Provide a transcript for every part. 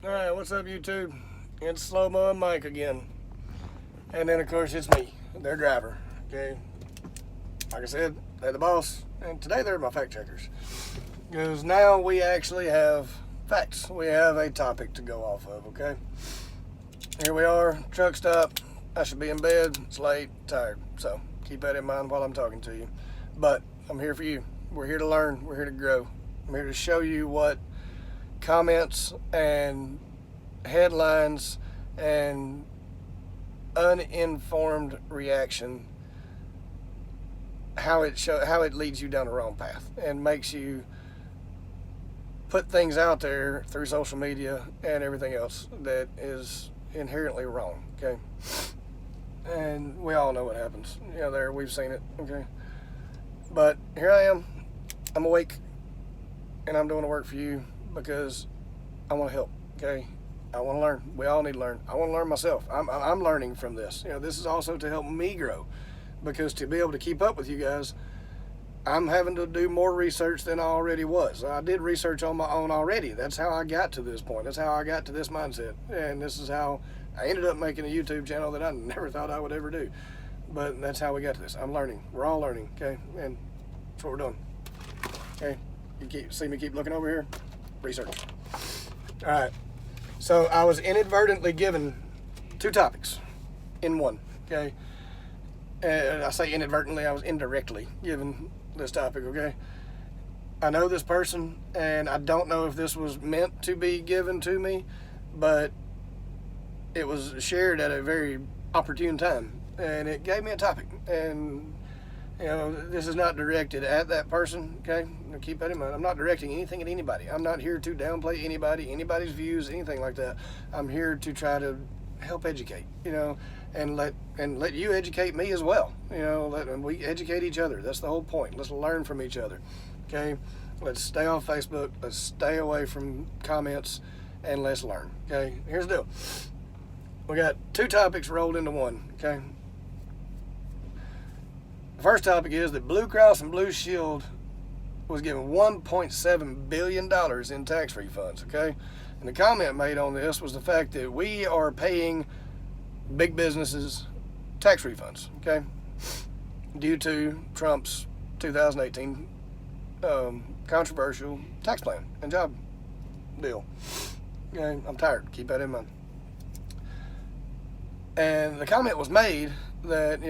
Alright, what's up YouTube? It's Slo-mo and Mike again. And then of course it's me, their driver. Okay. Like I said, they're the boss. And today they're my fact checkers. Because now we actually have facts. We have a topic to go off of, okay? Here we are, truck stop. I should be in bed. It's late, tired. So keep that in mind while I'm talking to you. But I'm here for you. We're here to learn. We're here to grow. I'm here to show you what comments and headlines and uninformed reaction, how it leads you down the wrong path and makes you put things out there through social media and everything else that is inherently wrong. Okay, and we all know what happens. We've seen it. Okay, but here I am. I'm awake and I'm doing the work for you because I want to help. Okay, I want to learn. We all need to learn. I want to learn myself. I'm learning from this. This is also to help me grow, because to be able to keep up with you guys, I'm having to do more research than I already was. I did research on my own already. That's how I got to this point. That's how I got to this mindset. And this is how I ended up making a YouTube channel that I never thought I would ever do. But that's how we got to this. I'm learning. We're all learning, okay? And that's what we're doing. Okay? You see me keep looking over here? Research. All right. So I was inadvertently given two topics in one, okay? And I say inadvertently, I was indirectly given this topic, okay? I know this person, and I don't know if this was meant to be given to me, but it was shared at a very opportune time, and it gave me a topic. And this is not directed at that person, okay? Keep that in mind. I'm not directing anything at anybody. I'm not here to downplay anybody's views, anything like that. I'm here to try to help educate, and let you educate me as well. We educate each other. That's the whole point. Let's learn from each other, okay? Let's stay off Facebook. Let's stay away from comments, and let's learn, okay? Here's the deal. We got two topics rolled into one, okay? The first topic is that Blue Cross and Blue Shield was given $1.7 billion in tax refunds, okay? And the comment made on this was the fact that we are paying big businesses tax refunds, okay? Due to Trump's 2018 controversial tax plan and job deal. Okay, I'm tired. Keep that in mind. And the comment was made that,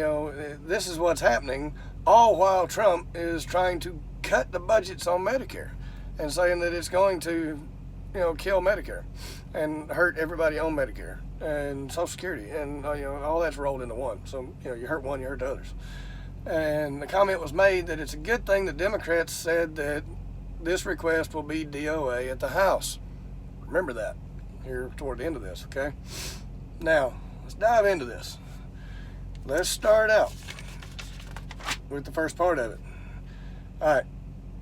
this is what's happening, all while Trump is trying to cut the budgets on Medicare and saying that it's going to, kill Medicare and hurt everybody on Medicare and Social Security, and all that's rolled into one. So you hurt one, you hurt the others. And the comment was made that it's a good thing that Democrats said that this request will be DOA at the House. Remember that here toward the end of this, okay? Now let's dive into this. Let's start out with the first part of it. All right,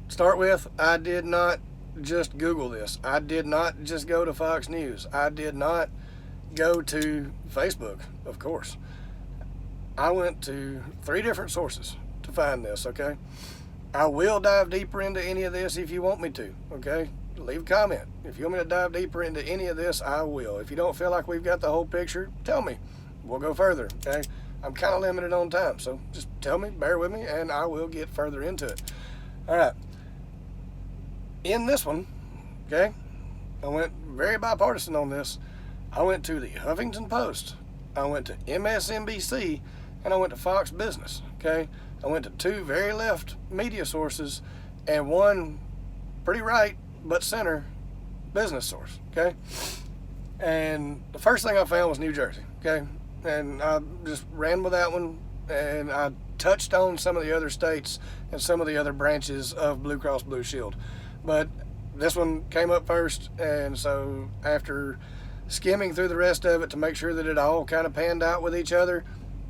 start with, I did not just Google this. I did not just go to Fox News. I did not go to Facebook, of course. I went to 3 different sources to find this, okay? I will dive deeper into any of this if you want me to, okay? Leave a comment. If you want me to dive deeper into any of this, I will. If you don't feel like we've got the whole picture, tell me. We'll go further, okay? I'm kind of limited on time, so just tell me, bear with me, and I will get further into it. All right. In this one, okay, I went very bipartisan on this. I went to the Huffington Post, I went to MSNBC, and I went to Fox Business, okay? I went to 2 very left media sources and 1 pretty right but center business source, okay? And the first thing I found was New Jersey, okay? And I just ran with that one, and I touched on some of the other states and some of the other branches of Blue Cross Blue Shield. But this one came up first, and so after skimming through the rest of it to make sure that it all kind of panned out with each other,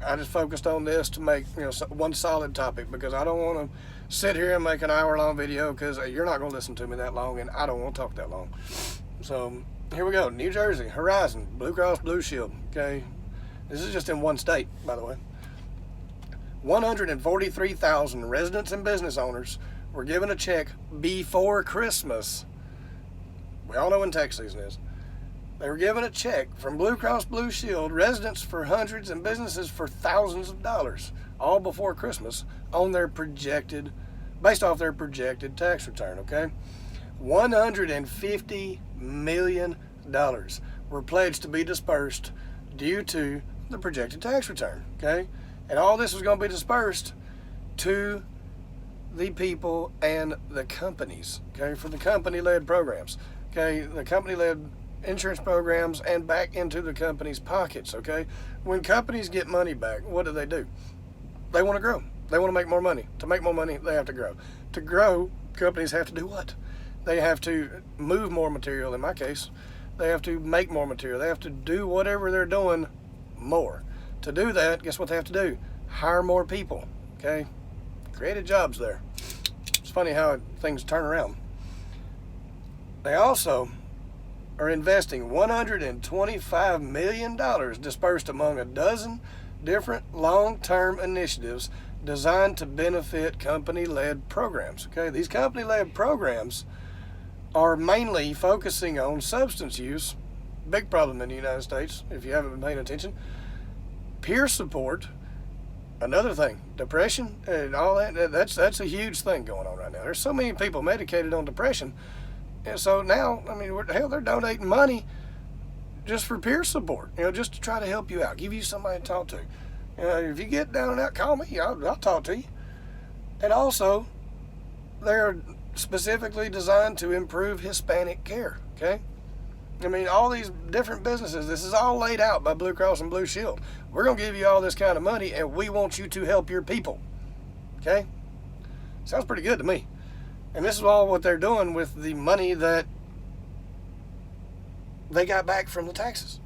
I just focused on this to make one solid topic, because I don't want to sit here and make an hour-long video, because you're not going to listen to me that long, and I don't want to talk that long. So here we go. New Jersey, Horizon, Blue Cross Blue Shield, okay? This is just in one state, by the way. 143,000 residents and business owners were given a check before Christmas. We all know when tax season is. They were given a check from Blue Cross Blue Shield, residents for hundreds and businesses for thousands of dollars, all before Christmas, on their projected, based off their projected tax return, okay? $150 million were pledged to be dispersed due to the projected tax return, okay? And all this was going to be dispersed to the people and the companies, okay, for the company-led programs, okay, the company-led insurance programs and back into the company's pockets, okay? When companies get money back, what do? They want to grow. They want to make more money. To make more money, they have to grow. To grow, companies have to do what? They have to move more material, in my case. They have to make more material. They have to do whatever they're doing more. To do that, guess what they have to do? Hire more people, okay? Created jobs there. It's funny how things turn around. They also are investing $125 million dispersed among a dozen different long-term initiatives designed to benefit company-led programs. Okay, these company-led programs are mainly focusing on substance use, big problem in the United States if you haven't been paying attention, peer support, another thing, depression and all that. That's a huge thing going on right now. There's so many people medicated on depression. And so now, I mean, hell, they're donating money just for peer support, just to try to help you out, give you somebody to talk to. If you get down and out, call me, I'll talk to you. And also, they're specifically designed to improve Hispanic care, okay? I mean, all these different businesses, this is all laid out by Blue Cross and Blue Shield. We're going to give you all this kind of money, and we want you to help your people, okay? Sounds pretty good to me. And this is all what they're doing with the money that they got back from the taxes,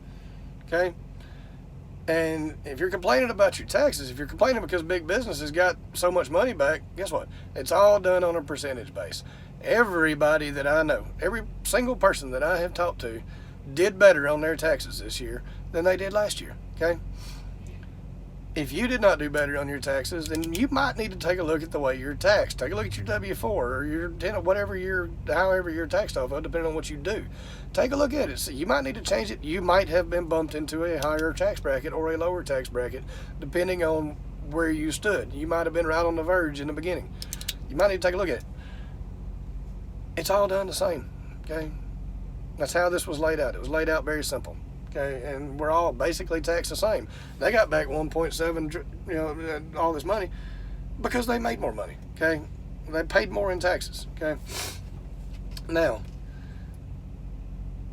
okay? And if you're complaining about your taxes, if you're complaining because big businesses got so much money back, guess what? It's all done on a percentage base. Everybody that I know, every single person that I have talked to did better on their taxes this year than they did last year, okay? If you did not do better on your taxes, then you might need to take a look at the way you're taxed. Take a look at your W-4 or your however you're taxed off of, depending on what you do. Take a look at it. So you might need to change it. You might have been bumped into a higher tax bracket or a lower tax bracket, depending on where you stood. You might have been right on the verge in the beginning. You might need to take a look at it. It's all done the same, okay? That's how this was laid out. It was laid out very simple. Okay, and we're all basically taxed the same. They got back 1.7, all this money because they made more money. Okay, they paid more in taxes. Okay, now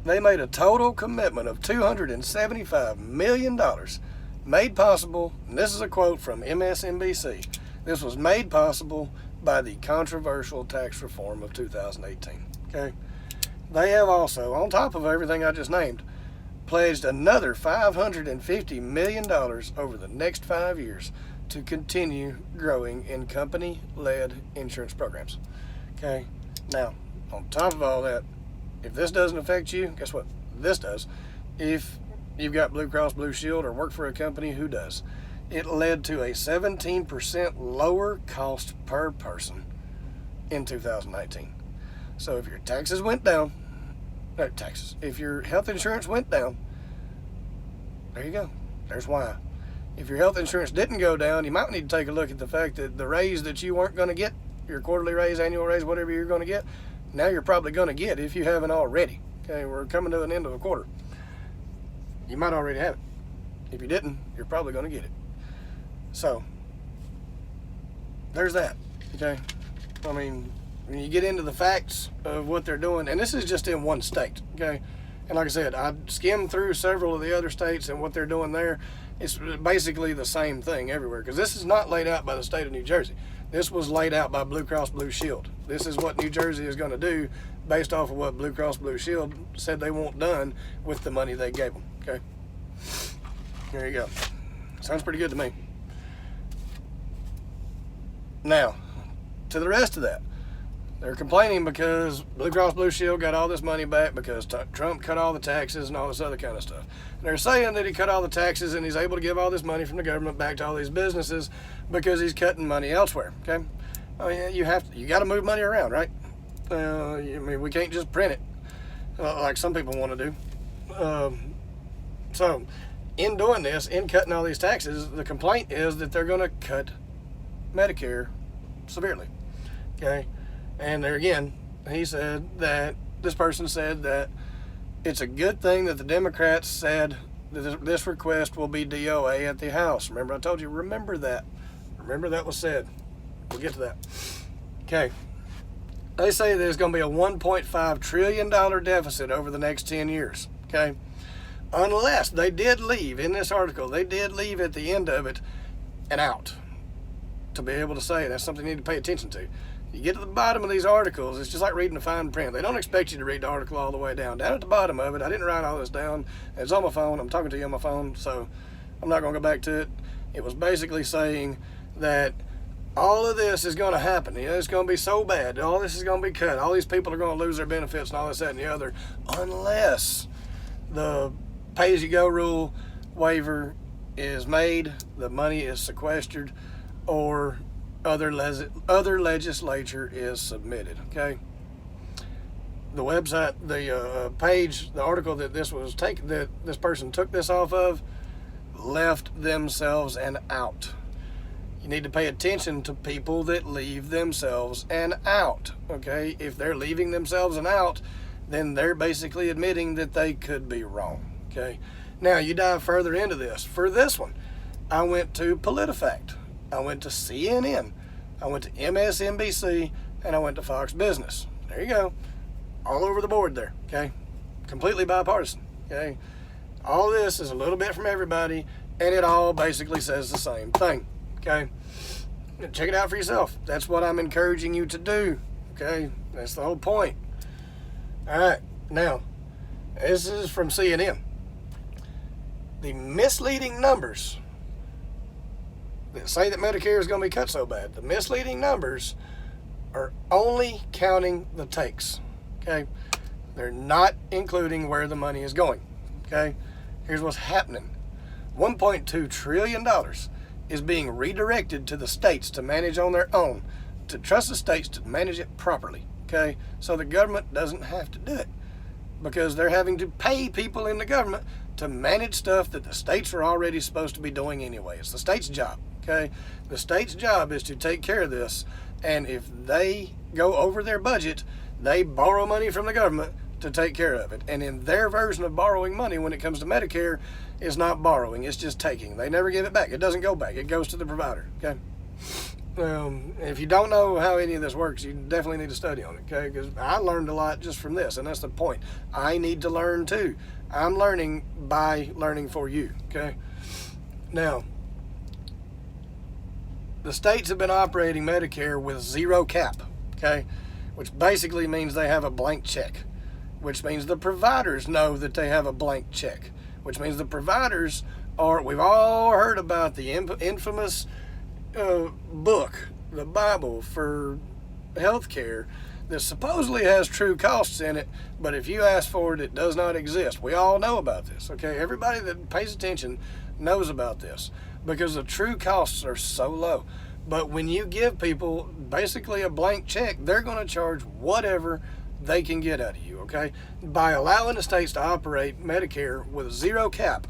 they made a total commitment of $275 million, made possible. And this is a quote from MSNBC. This was made possible by the controversial tax reform of 2018. Okay, they have also, on top of everything I just named, pledged another $550 million over the next 5 years to continue growing in company-led insurance programs. Okay, now, on top of all that, if this doesn't affect you, guess what? This does. If you've got Blue Cross Blue Shield or work for a company who does, it led to a 17% lower cost per person in 2019. So if your taxes went down, if your health insurance went down, there you go. There's why. If your health insurance didn't go down, you might need to take a look at the fact that the raise that you weren't going to get, your quarterly raise, annual raise, whatever you're going to get, now you're probably going to get if you haven't already. Okay, we're coming to an end of a quarter. You might already have it. If you didn't, you're probably going to get it. So, there's that. Okay, I mean, when you get into the facts of what they're doing, and this is just in one state, okay? And like I said, I skimmed through several of the other states and what they're doing there. It's basically the same thing everywhere, because this is not laid out by the state of New Jersey. This was laid out by Blue Cross Blue Shield. This is what New Jersey is going to do based off of what Blue Cross Blue Shield said they want done with the money they gave them, okay? There you go. Sounds pretty good to me. Now, to the rest of that. They're complaining because Blue Cross Blue Shield got all this money back because Trump cut all the taxes and all this other kind of stuff. And they're saying that he cut all the taxes and he's able to give all this money from the government back to all these businesses because he's cutting money elsewhere. Okay, I mean, you got to move money around, right? I mean, we can't just print it like some people want to do. So, in doing this, in cutting all these taxes, the complaint is that they're going to cut Medicare severely. Okay, and there again, he said that this person said that it's a good thing that the Democrats said that this request will be DOA at the House. Remember, I told you. Remember that. Remember that was said. We'll get to that. Okay. They say there's going to be a $1.5 trillion deficit over the next 10 years. Okay. Unless they did leave, in this article, they did leave at the end of it an out to be able to say that's something you need to pay attention to. You get to the bottom of these articles, it's just like reading the fine print. They don't expect you to read the article all the way down. Down at the bottom of it, I didn't write all this down. It's on my phone. I'm talking to you on my phone, so I'm not going to go back to it. It was basically saying that all of this is going to happen. You know, it's going to be so bad. All this is going to be cut. All these people are going to lose their benefits and all this, that, and the other, unless the pay-as-you-go rule waiver is made, the money is sequestered, or other legislature is submitted. Okay. The website, the page, the article that this was taken, that this person took this off of, left themselves an out. You need to pay attention to people that leave themselves an out. Okay. If they're leaving themselves an out, then they're basically admitting that they could be wrong. Okay. Now you dive further into this. For this one, I went to PolitiFact. I went to CNN. I went to MSNBC, and I went to Fox Business. There you go. All over the board there. Okay. Completely bipartisan. Okay. All this is a little bit from everybody, and it all basically says the same thing. Okay. Check it out for yourself. That's what I'm encouraging you to do. Okay. That's the whole point. All right. Now, this is from CNN. The misleading numbers that say that Medicare is going to be cut so bad, the misleading numbers are only counting the takes. Okay? They're not including where the money is going. Okay? Here's what's happening. $1.2 trillion is being redirected to the states to manage on their own, to trust the states to manage it properly. Okay? So the government doesn't have to do it, because they're having to pay people in the government to manage stuff that the states are already supposed to be doing anyway. It's the state's job, okay? The state's job is to take care of this, and if they go over their budget, they borrow money from the government to take care of it. And in their version of borrowing money when it comes to Medicare, it's not borrowing, it's just taking. They never give it back. It doesn't go back. It goes to the provider, okay? If you don't know how any of this works, you definitely need to study on it, okay? Because I learned a lot just from this, and that's the point. I need to learn too. I'm learning by learning for you, okay? Now, the states have been operating Medicare with zero cap, okay? Which basically means they have a blank check, which means the providers know that they have a blank check, which means the providers are, we've all heard about the infamous book, the Bible for healthcare, that supposedly has true costs in it, but if you ask for it, it does not exist. We all know about this, okay? Everybody that pays attention knows about this, because the true costs are so low. But when you give people basically a blank check, they're going to charge whatever they can get out of you, okay? By allowing the states to operate Medicare with zero cap,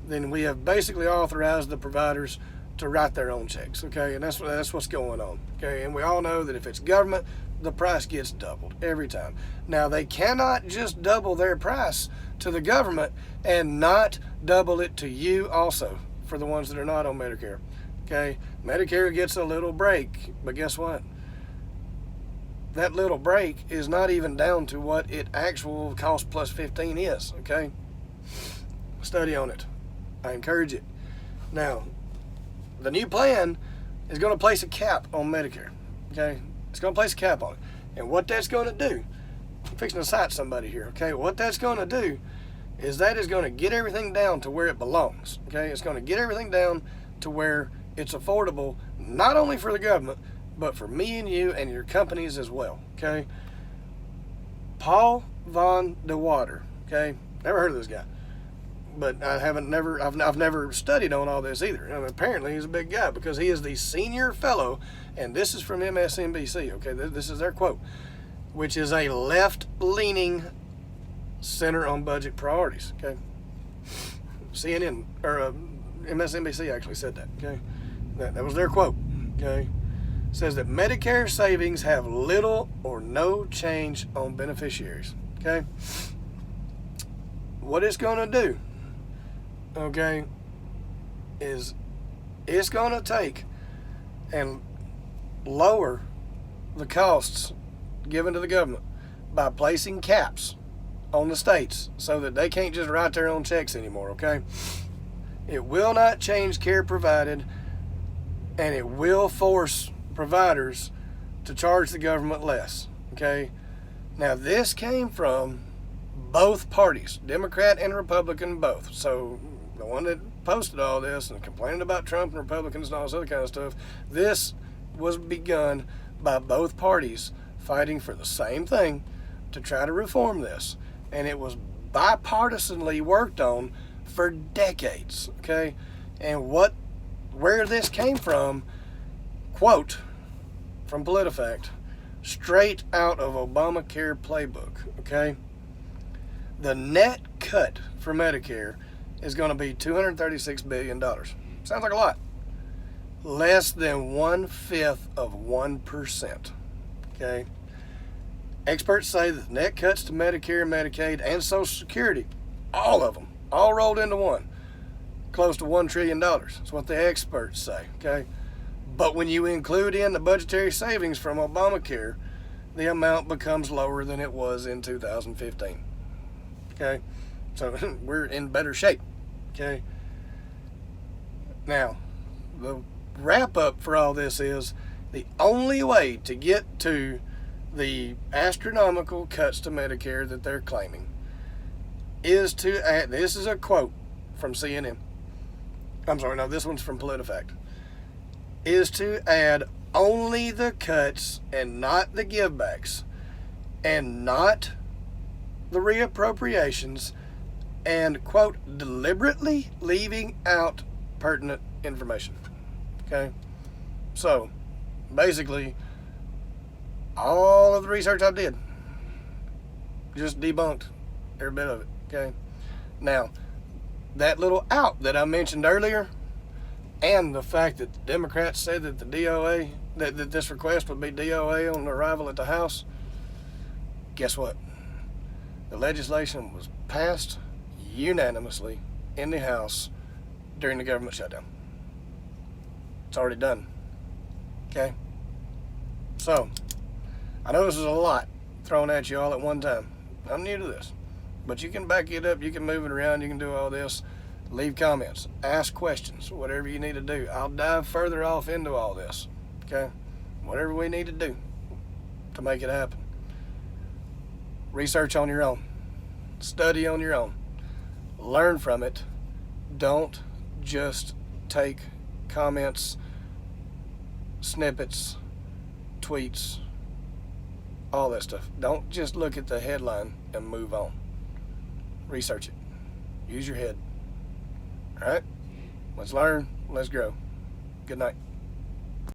then we have basically authorized the providers to write their own checks, okay? And that's what's going on, okay? And we all know that if it's government, the price gets doubled every time. Now, they cannot just double their price to the government and not double it to you also, for the ones that are not on Medicare, okay? Medicare gets a little break, but guess what? That little break is not even down to what it actual cost plus 15 is, okay? Study on it. I encourage it. Now, the new plan is going to place a cap on Medicare, okay? It's going to place a cap on it. And what that's going to do, I'm fixing to cite somebody here, okay? What that's going to do is that is going to get everything down to where it belongs, okay? It's going to get everything down to where it's affordable, not only for the government, but for me and you and your companies as well, okay? Paul Von de Water, okay? Never heard of this guy. But I've never studied on all this either. I mean, apparently he's a big guy, because he is the senior fellow, and this is from MSNBC, okay? This is their quote, which is a left-leaning center on budget priorities. Okay, CNN or MSNBC actually said that. Okay, that was their quote. Okay, says that Medicare savings have little or no change on beneficiaries. Okay, what it's going to do, okay, is it's going to take and lower the costs given to the government by placing caps on the states so that they can't just write their own checks anymore. Okay, it will not change care provided, and it will force providers to charge the government less. Okay, now this came from both parties, Democrat and Republican both. So the one that posted all this and complaining about Trump and Republicans and all this other kind of stuff, this was begun by both parties fighting for the same thing to try to reform this, and it was bipartisanly worked on for decades. Okay, and where this came from, quote from PolitiFact, straight out of Obamacare playbook. Okay, the net cut for Medicare is going to be $236 billion. Sounds like a lot. Less than 1/5 of 1%. Okay. Experts say that net cuts to Medicare, Medicaid, and Social Security, all of them, all rolled into one, close to $1 trillion. That's what the experts say. Okay. But when you include in the budgetary savings from Obamacare, the amount becomes lower than it was in 2015. Okay. So we're in better shape. Okay. Now, the wrap up for all this is the only way to get to the astronomical cuts to Medicare that they're claiming is to add, this is a quote from CNN. I'm sorry, no, this one's from PolitiFact. Is to add only the cuts and not the givebacks and not the reappropriations, and quote, deliberately leaving out pertinent information. Okay, so basically all of the research I did just debunked every bit of it. Okay, now that little out that I mentioned earlier, and the fact that the Democrats said that the DOA, that this request would be DOA on arrival at the House, guess what? The legislation was passed unanimously in the House during the government shutdown. It's already done. Okay? So, I know this is a lot thrown at you all at one time. I'm new to this. But you can back it up, you can move it around, you can do all this. Leave comments, ask questions, whatever you need to do. I'll dive further off into all this. Okay? Whatever we need to do to make it happen. Research on your own. Study on your own. Learn from it. Don't just take comments, snippets, tweets, all that stuff. Don't just look at the headline and move on. Research it. Use your head. All right? Let's learn. Let's grow. Good night.